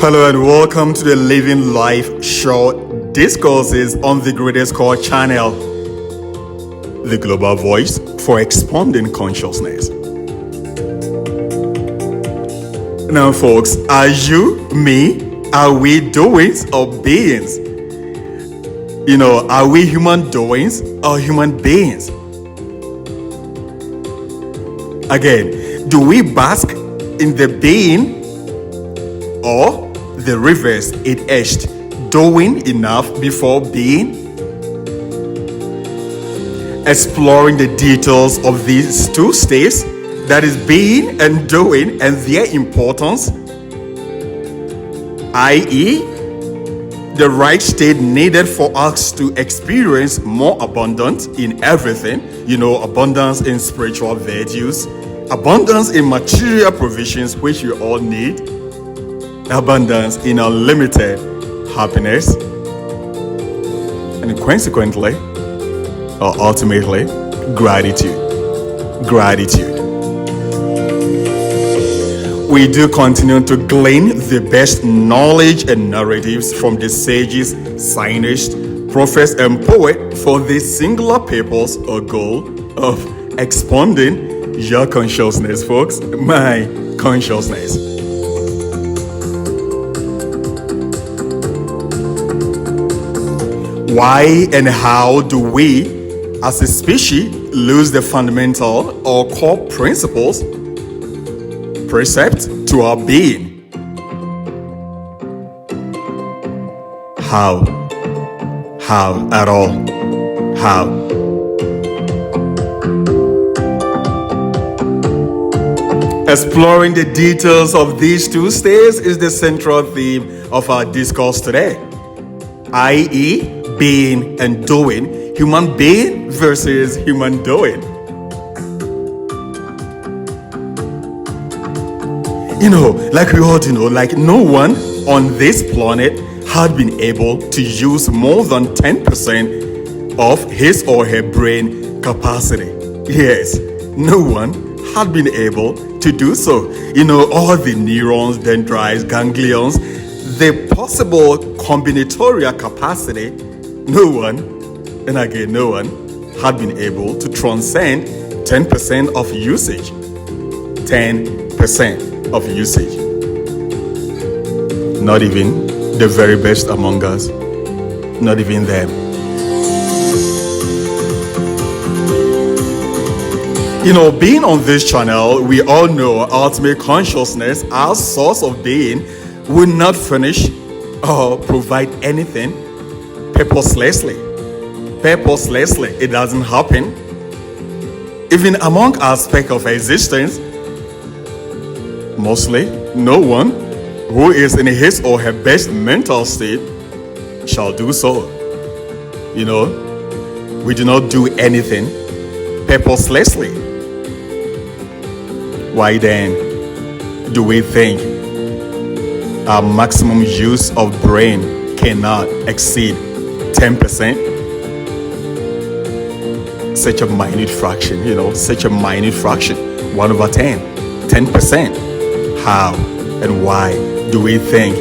Hello and welcome to the Living Life Short Discourses on the Greatest Core channel, the global voice for expanding consciousness. Now, folks, are you, me, are we doings or beings? Are we human doings or human beings? Again, do we bask in the being or the reverse, it edged, doing enough before being? Exploring the details of these two states, that is being and doing, and their importance, i.e., the right state needed for us to experience more abundance in everything, abundance in spiritual virtues, abundance in material provisions which we all need, abundance in unlimited happiness, and consequently, or ultimately, gratitude. We do continue to glean the best knowledge and narratives from the sages, scientists, prophets, and poets for the singular purpose or goal of expanding your consciousness, folks, my consciousness. Why and how do we, as a species, lose the fundamental or core principles, precepts to our being? How at all? How? Exploring the details of these two states is the central theme of our discourse today, i.e., being and doing, human being versus human doing. Like we all know, like no one on this planet had been able to use more than 10% of his or her brain capacity. Yes, no one had been able to do so. All the neurons, dendrites, ganglions, the possible combinatorial capacity, no one had been able to transcend 10% of usage. 10% of usage. Not even the very best among us. Not even them. Being on this channel, we all know ultimate consciousness, our source of being, will not furnish or provide anything purposelessly. It doesn't happen. Even among aspects of existence, mostly no one who is in his or her best mental state shall do so. We do not do anything purposelessly. Why then do we think our maximum use of brain cannot exceed 10%? Such a minute fraction, 1 over 10, 10%. How and why do we think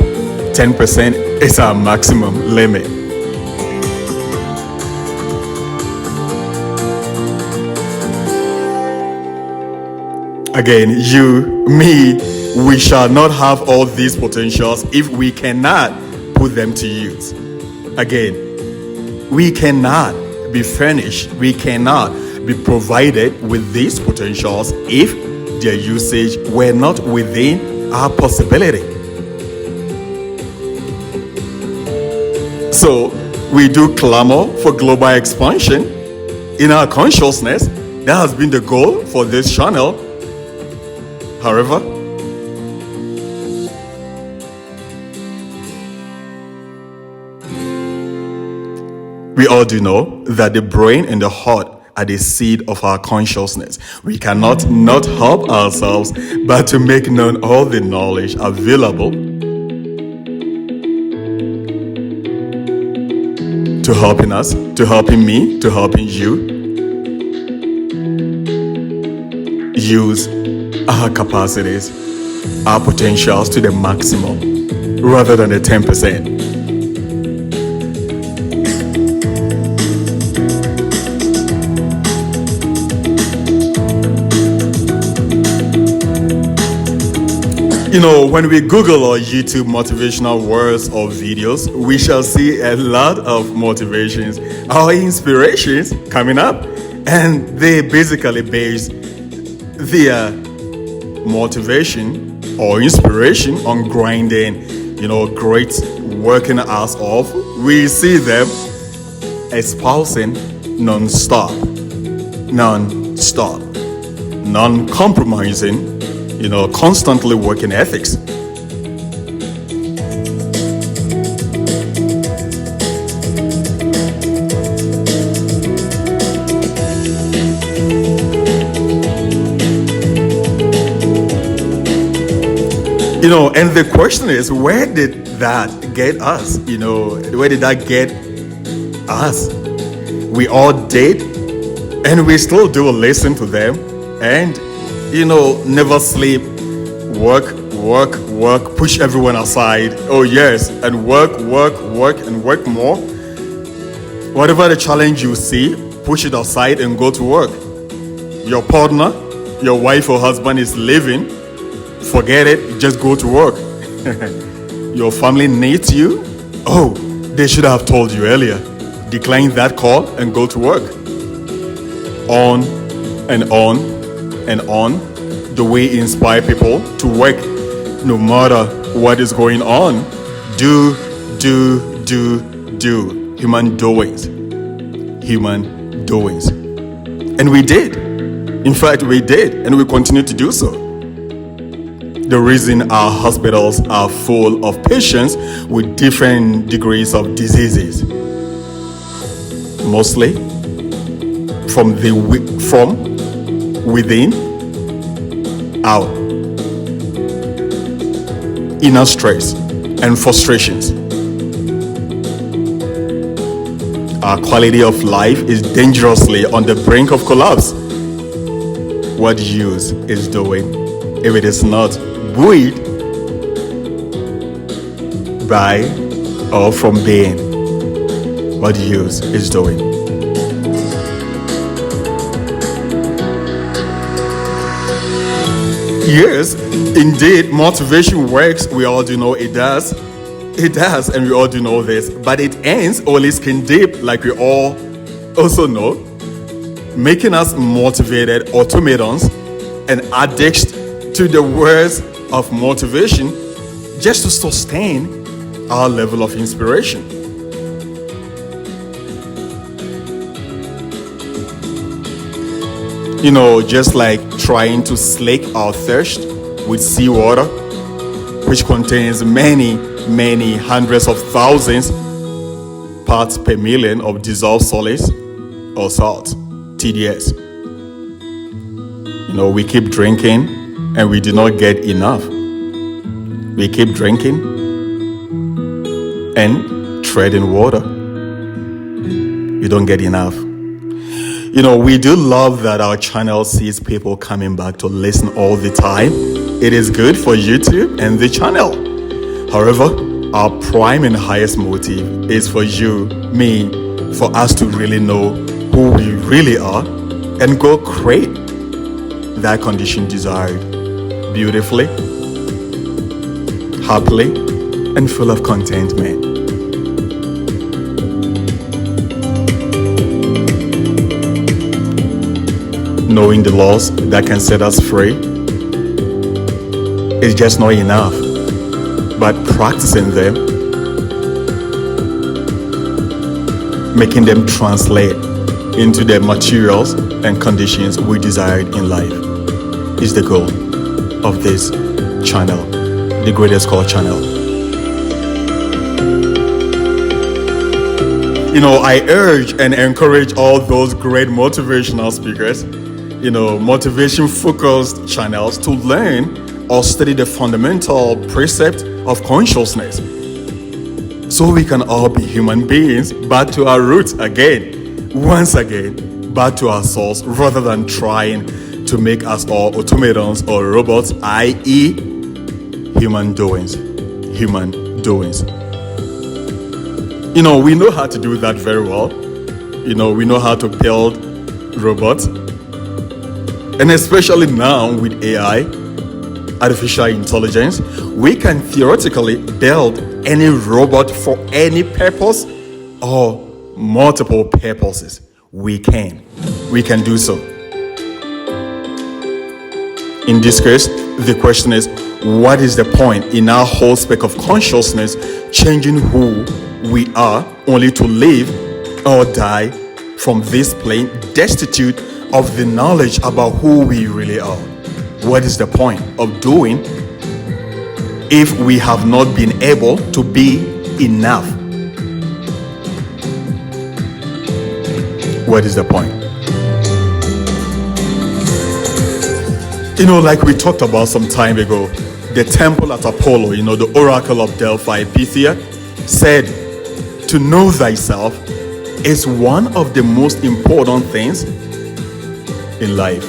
10% is our maximum limit? Again, you, me, we shall not have all these potentials if we cannot put them to use. Again, we cannot be furnished, we cannot be provided with these potentials if their usage were not within our possibility. So we do clamor for global expansion in our consciousness. That has been the goal for this channel. However, we all do know that the brain and the heart are the seed of our consciousness. We cannot not help ourselves but to make known all the knowledge available to helping us, to helping me, to helping you use our capacities, our potentials to the maximum. rather than the 10%. When we Google or YouTube motivational words or videos, we shall see a lot of motivations or inspirations coming up. And they basically base their motivation or inspiration on grinding, great working hours off. We see them espousing non-stop, non-compromising, constantly working ethics. And the question is, where did that get us? Where did that get us? We all did, and we still do listen to them, and never sleep, work, push everyone aside. Oh yes, and work, and work more. Whatever the challenge you see, push it aside and go to work. Your partner, your wife or husband is leaving, forget it, just go to work. Your family needs you. Oh, they should have told you earlier. Decline that call and go to work. On and on and on, the way you inspire people to work no matter what is going on. Do. Human doings. And we did. In fact, we did, and we continue to do so. The reason our hospitals are full of patients with different degrees of diseases, mostly from within out. Inner stress and frustrations. Our quality of life is dangerously on the brink of collapse. What use is doing if it is not buoyed by or from being? What use is doing? Yes, indeed, motivation works. We all do know it does. It does, and we all do know this. But it ends only skin deep, like we all also know, making us motivated automatons and addicts to the words of motivation just to sustain our level of inspiration. Just like trying to slake our thirst with seawater, which contains many hundreds of thousands parts per million of dissolved solids or salt, TDS. We keep drinking and we do not get enough. We keep drinking and treading water. We don't get enough. We do love that our channel sees people coming back to listen all the time. It is good for YouTube and the channel. However, our prime and highest motive is for you, me, for us to really know who we really are and go create that condition desired beautifully, happily, and full of contentment. Knowing the laws that can set us free is just not enough, but practicing them, making them translate into the materials and conditions we desired in life is the goal of this channel, the Greatest Call channel. I urge and encourage all those great motivational speakers, motivation-focused channels to learn or study the fundamental precept of consciousness so we can all be human beings back to our roots again, once again, back to our source, rather than trying to make us all automatons or robots, i.e. human doings, human doings. We know how to do that very well. We know how to build robots. And especially now with AI, artificial intelligence, we can theoretically build any robot for any purpose or multiple purposes. We can do so. In this case, the question is, what is the point in our whole spec of consciousness changing who we are only to live or die from this plane destitute of the knowledge about who we really are? What is the point of doing if we have not been able to be enough? What is the point? Like we talked about some time ago, the temple at Apollo, the oracle of Delphi, Pythia, said, to know thyself is one of the most important things in life.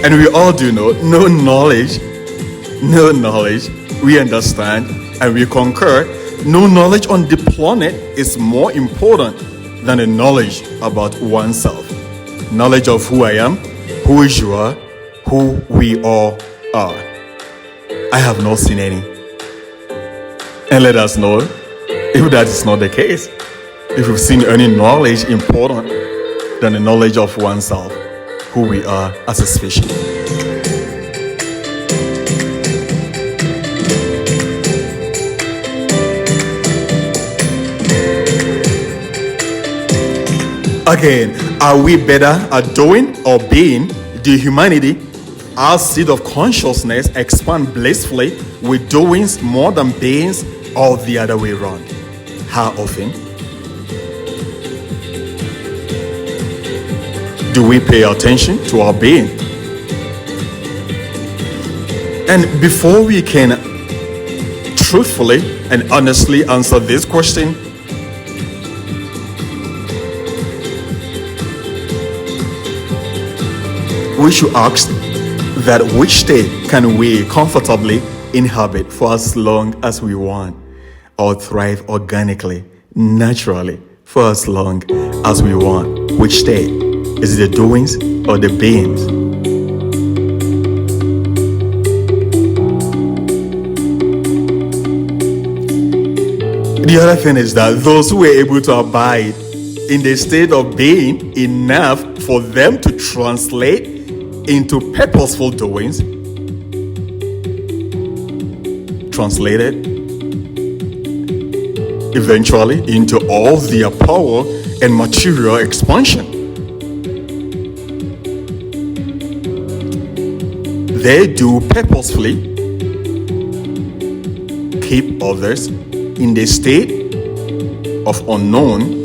And we all do know, no knowledge, we understand and we concur, no knowledge on the planet is more important than the knowledge about oneself. Knowledge of who I am, who you are, who we all are. I have not seen any. And let us know if that is not the case. If you've seen any knowledge important than the knowledge of oneself, who we are as a species. Again, are we better at doing or being? The humanity, our seed of consciousness, expand blissfully with doings more than beings, or the other way around? How often do we pay attention to our being? And before we can truthfully and honestly answer this question, we should ask that which state can we comfortably inhabit for as long as we want, or thrive organically, naturally, for as long as we want? Which state? Is it the doings or the beings? The other thing is that those who were able to abide in the state of being enough for them to translate into purposeful doings, translated eventually into all their power and material expansion. They do purposefully keep others in the state of unknown,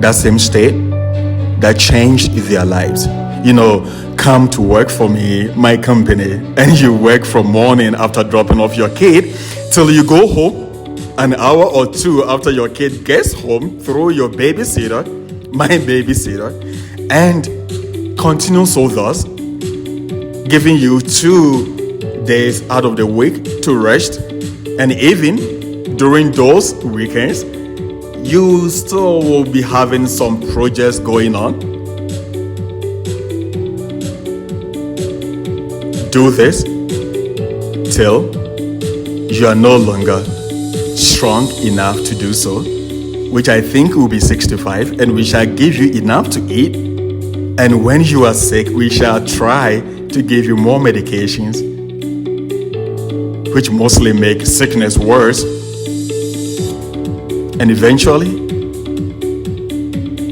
that same state that changed their lives. Come to work for me, my company, and you work from morning after dropping off your kid till you go home. An hour or two after your kid gets home, through your babysitter, my babysitter, and continue so thus, giving you 2 days out of the week to rest. And even during those weekends, you still will be having some projects going on. Do this till you are no longer strong enough to do so, which I think will be 65, and we shall give you enough to eat. And when you are sick, we shall try to give you more medications, which mostly make sickness worse. And eventually,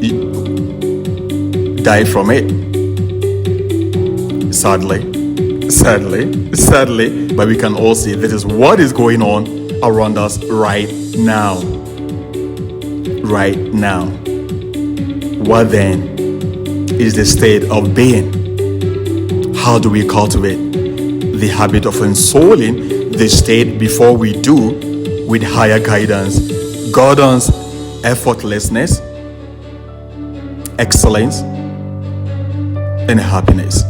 you die from it. Sadly, but we can all see this is what is going on around us right now. What then is the state of being? How do we cultivate the habit of ensouling the state before we do with higher guidance, Gordon's effortlessness, excellence, and happiness.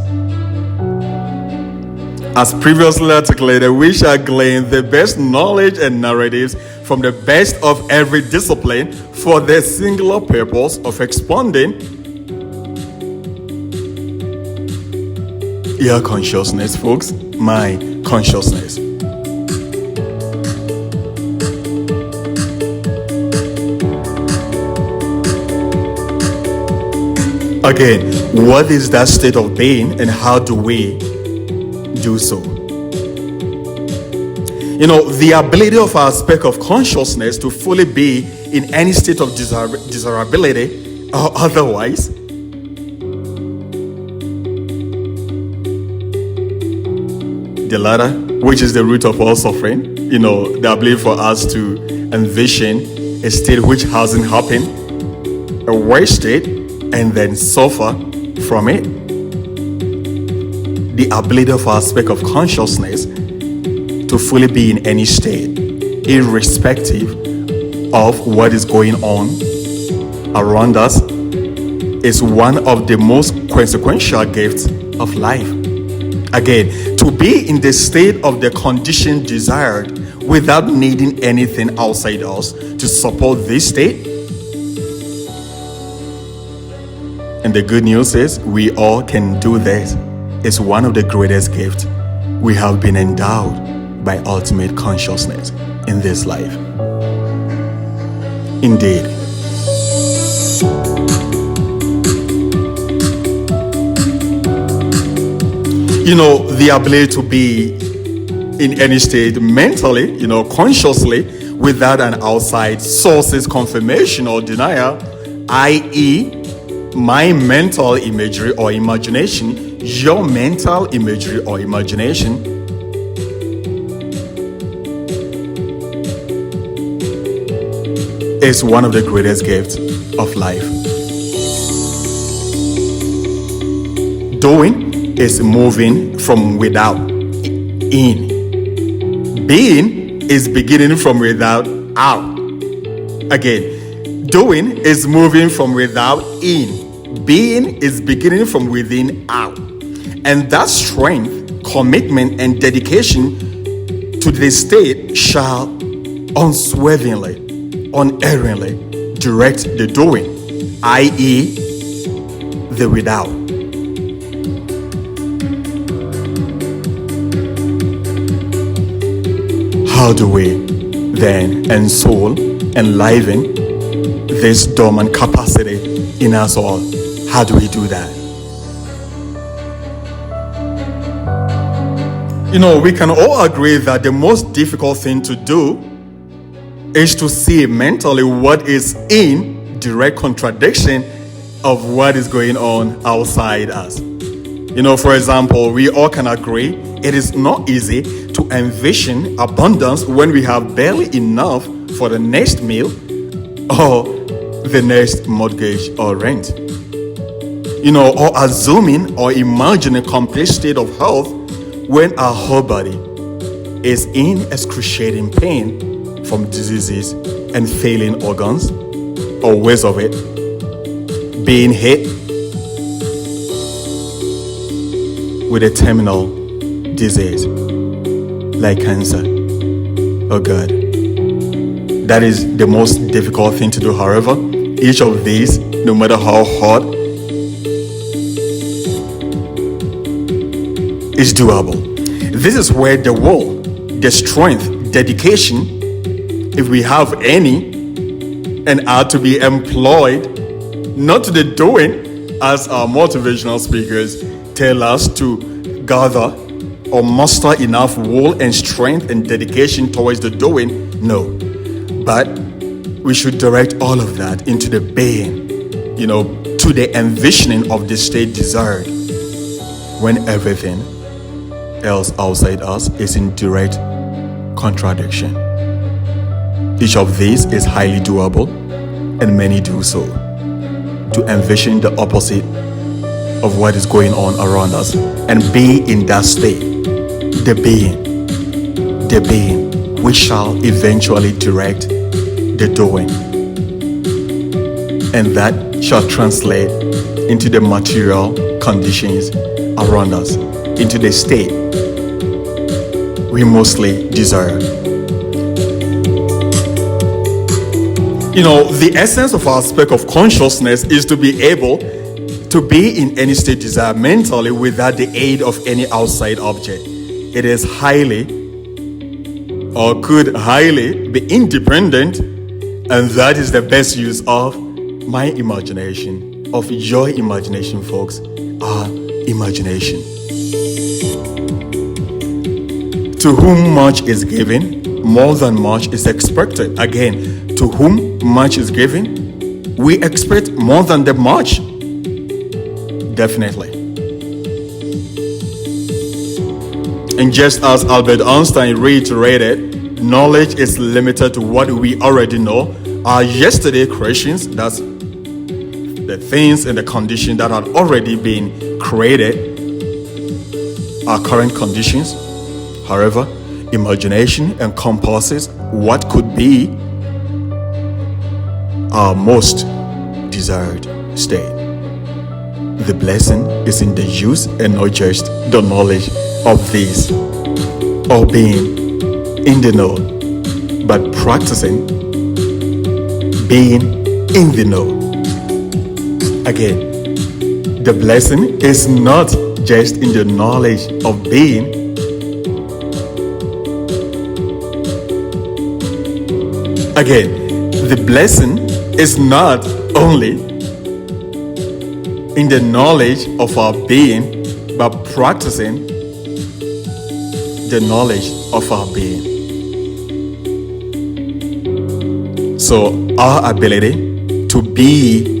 As previously articulated, we shall glean the best knowledge and narratives from the best of every discipline for the singular purpose of expounding your consciousness, folks, my consciousness. Again, what is that state of being and how do we do so? The ability of our speck of consciousness to fully be in any state of desirability or otherwise the latter, which is the root of all suffering, the ability for us to envision a state which hasn't happened, a worse state, and then suffer from it. The ability of our speck of consciousness to fully be in any state, irrespective of what is going on around us, is one of the most consequential gifts of life. Again, to be in the state of the condition desired without needing anything outside us to support this state. And the good news is we all can do this. It's one of the greatest gifts we have been endowed by ultimate consciousness in this life. Indeed. The ability to be in any state mentally, consciously, without an outside source's confirmation or denial, i.e., my mental imagery or imagination, your mental imagery or imagination, is one of the greatest gifts of life. Doing is moving from without in. Being is beginning from without out. Again, doing is moving from without in. Being is beginning from within out. And that strength, commitment, and dedication to the state shall unswervingly, unerringly direct the doing, i.e., the without. How do we then ensoul, enliven this dormant capacity in us all? How do we do that? We can all agree that the most difficult thing to do is to see mentally what is in direct contradiction of what is going on outside us. For example, we all can agree it is not easy to envision abundance when we have barely enough for the next meal or the next mortgage or rent. Or assuming or imagining a complete state of health when our whole body is in excruciating pain from diseases and failing organs or ways of it, being hit with a terminal disease like cancer. Oh God. That is the most difficult thing to do. However, each of these, no matter how hard, is doable. This is where the will, the strength, dedication, if we have any, and are to be employed, not to the doing, as our motivational speakers tell us to gather or muster enough will and strength and dedication towards the doing. No. But we should direct all of that into the being, to the envisioning of the state desired when everything else outside us is in direct contradiction. Each of these is highly doable, and many do so. To envision the opposite of what is going on around us and be in that state, the being which shall eventually direct the doing, and that shall translate into the material conditions around us into the state we mostly desire. The essence of our aspect of consciousness is to be able to be in any state desired mentally without the aid of any outside object. It is highly or could highly be independent, and that is the best use of my imagination, of your imagination, folks, our imagination. To whom much is given, more than much is expected. Again, to whom much is given, we expect more than the much. Definitely. And just as Albert Einstein reiterated, knowledge is limited to what we already know. Our yesterday creations, that's the things and the conditions that had already been created, our current conditions. However, imagination encompasses what could be our most desired state. The blessing is in the use and not just the knowledge of this, or being in the know, but practicing being in the know. Again, the blessing is not just in the knowledge of being. Again, the blessing is not only in the knowledge of our being, but practicing the knowledge of our being. So our ability to be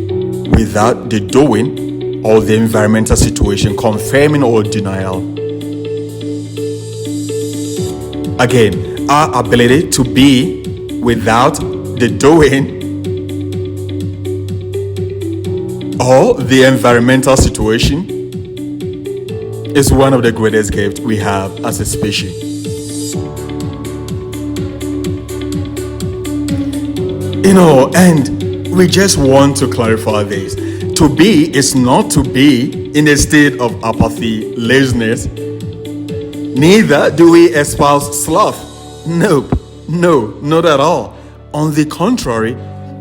without the doing or the environmental situation confirming or denial. Again, our ability to be without the doing or the environmental situation is one of the greatest gifts we have as a species. And we just want to clarify this. To be is not to be in a state of apathy, laziness. Neither do we espouse sloth. Nope, no, not at all. On the contrary,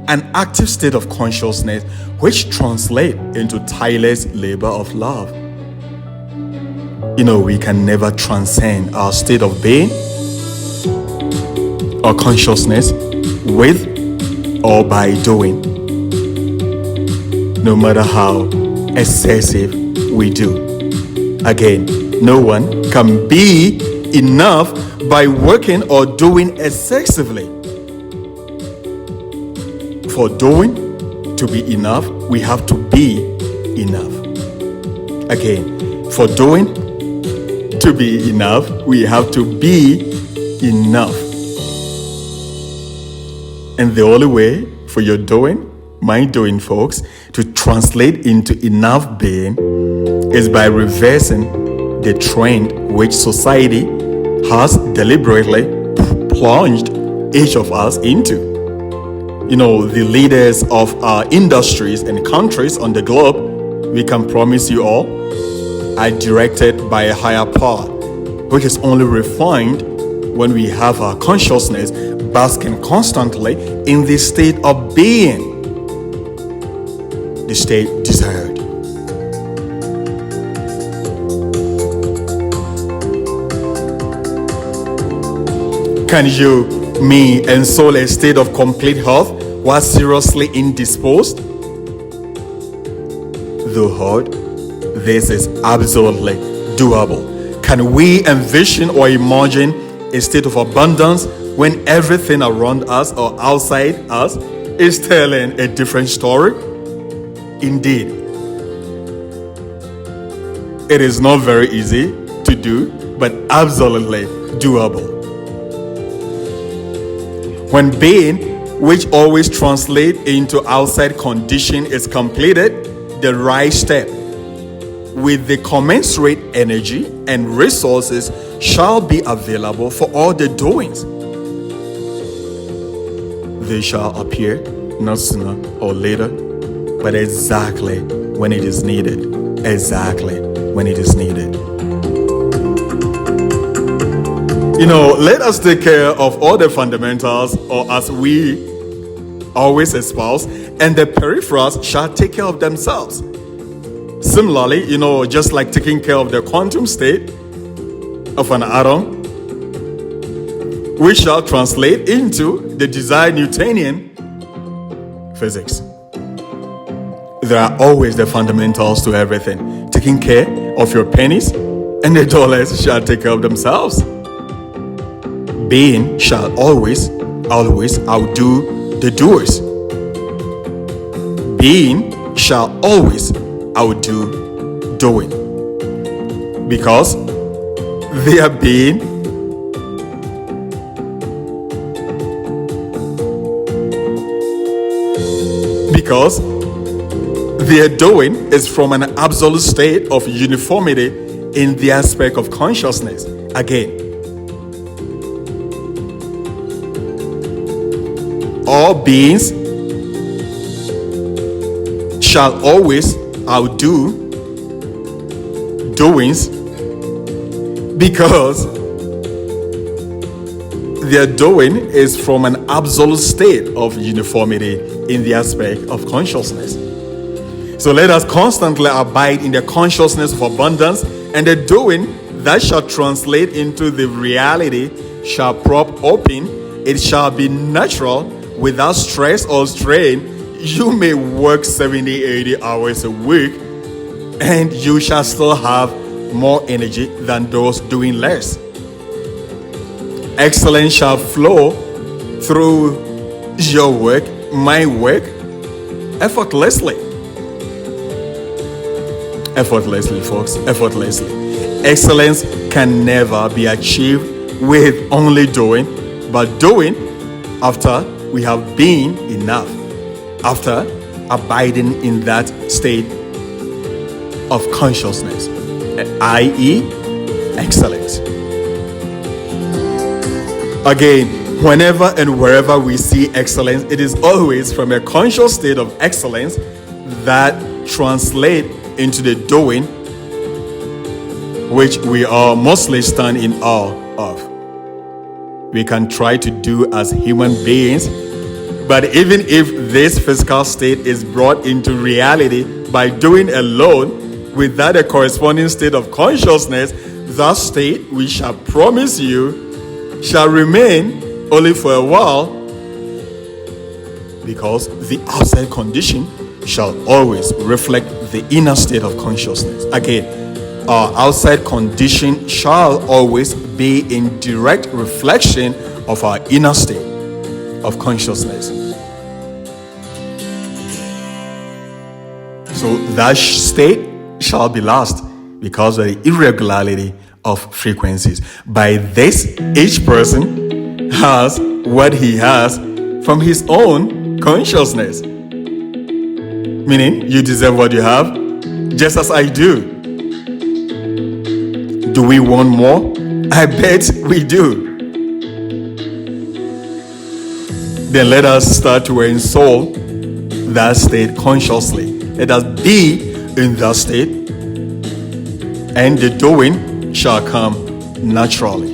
an active state of consciousness which translates into tireless labor of love. We can never transcend our state of being or consciousness with or by doing, no matter how excessive we do. Again, no one can be enough by working or doing excessively. For doing to be enough, we have to be enough. Again, for doing to be enough, we have to be enough. And the only way for your doing, my doing, folks, to translate into enough being is by reversing the trend which society has deliberately plunged each of us into. The leaders of our industries and countries on the globe, we can promise you all, are directed by a higher power, which is only refined when we have our consciousness basking constantly in the state of being, the state desired. Can you, me, ensoul a state of complete health while seriously indisposed? Though hard, this is absolutely doable. Can we envision or imagine a state of abundance when everything around us or outside us is telling a different story? Indeed, it is not very easy to do, but absolutely doable. When being, which always translates into outside condition, is completed, the right step with the commensurate energy and resources shall be available for all the doings. They shall appear not sooner or later, but exactly when it is needed, exactly when it is needed. Let us take care of all the fundamentals, or as we always espouse, and the peripherals shall take care of themselves. Similarly, just like taking care of the quantum state of an atom, we shall translate into the desired Newtonian physics. There are always the fundamentals to everything. Taking care of your pennies and the dollars shall take care of themselves. Being shall always outdo the doers. Being shall always outdo doing. Because their being their doing is from an absolute state of uniformity in the aspect of consciousness. Again, all beings shall always outdo doings because their doing is from an absolute state of uniformity in the aspect of consciousness. So let us constantly abide in the consciousness of abundance, and the doing that shall translate into the reality shall prop open. It shall be natural without stress or strain. You may work 70, 80 hours a week, and you shall still have more energy than those doing less. Excellence shall flow through your work, my work, effortlessly. Effortlessly, folks, effortlessly. Excellence can never be achieved with only doing, but doing after we have been enough, after abiding in that state of consciousness, i.e., excellence. Again, whenever and wherever we see excellence, it is always from a conscious state of excellence that translates into the doing, which we are mostly stand in awe of. We can try to do as human beings, but even if this physical state is brought into reality by doing alone, without a corresponding state of consciousness, that state, we shall promise you, shall remain only for a while, because the outside condition shall always reflect the inner state of consciousness. Again, our outside condition shall always be in direct reflection of our inner state of consciousness. So that state shall be lost because of the irregularity of frequencies. By this, each person has what he has from his own consciousness. Meaning, you deserve what you have, just as I do. Do we want more? I bet we do. Then let us start to ensoul that state consciously. Let us be in that state, and the doing shall come naturally.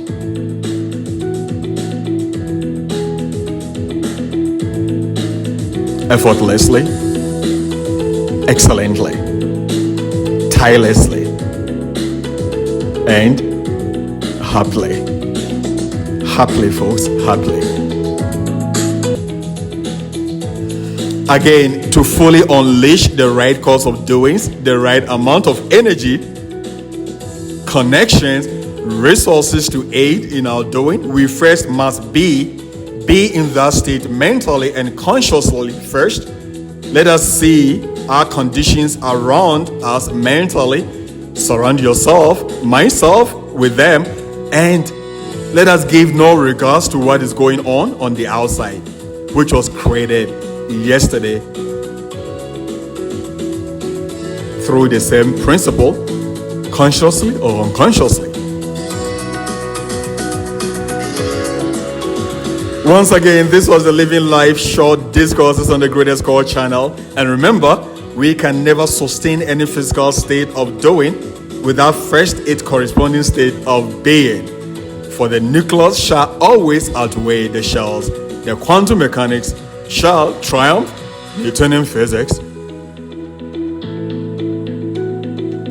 Effortlessly, excellently, tirelessly, and happily. Happily, folks, happily. Again, to fully unleash the right course of doings, the right amount of energy, connections, resources to aid in our doing, we first must be in that state mentally and consciously first. Let us see our conditions around us mentally. Surround yourself, myself, with them, and let us give no regards to what is going on the outside, which was created yesterday through the same principle, consciously or unconsciously. Once again, this was the Living Life Short Discourses on the Greatest Call channel. And remember, we can never sustain any physical state of doing without first its corresponding state of being. For the nucleus shall always outweigh the shells. The quantum mechanics shall triumph Newtonian physics.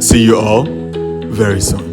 See you all very soon.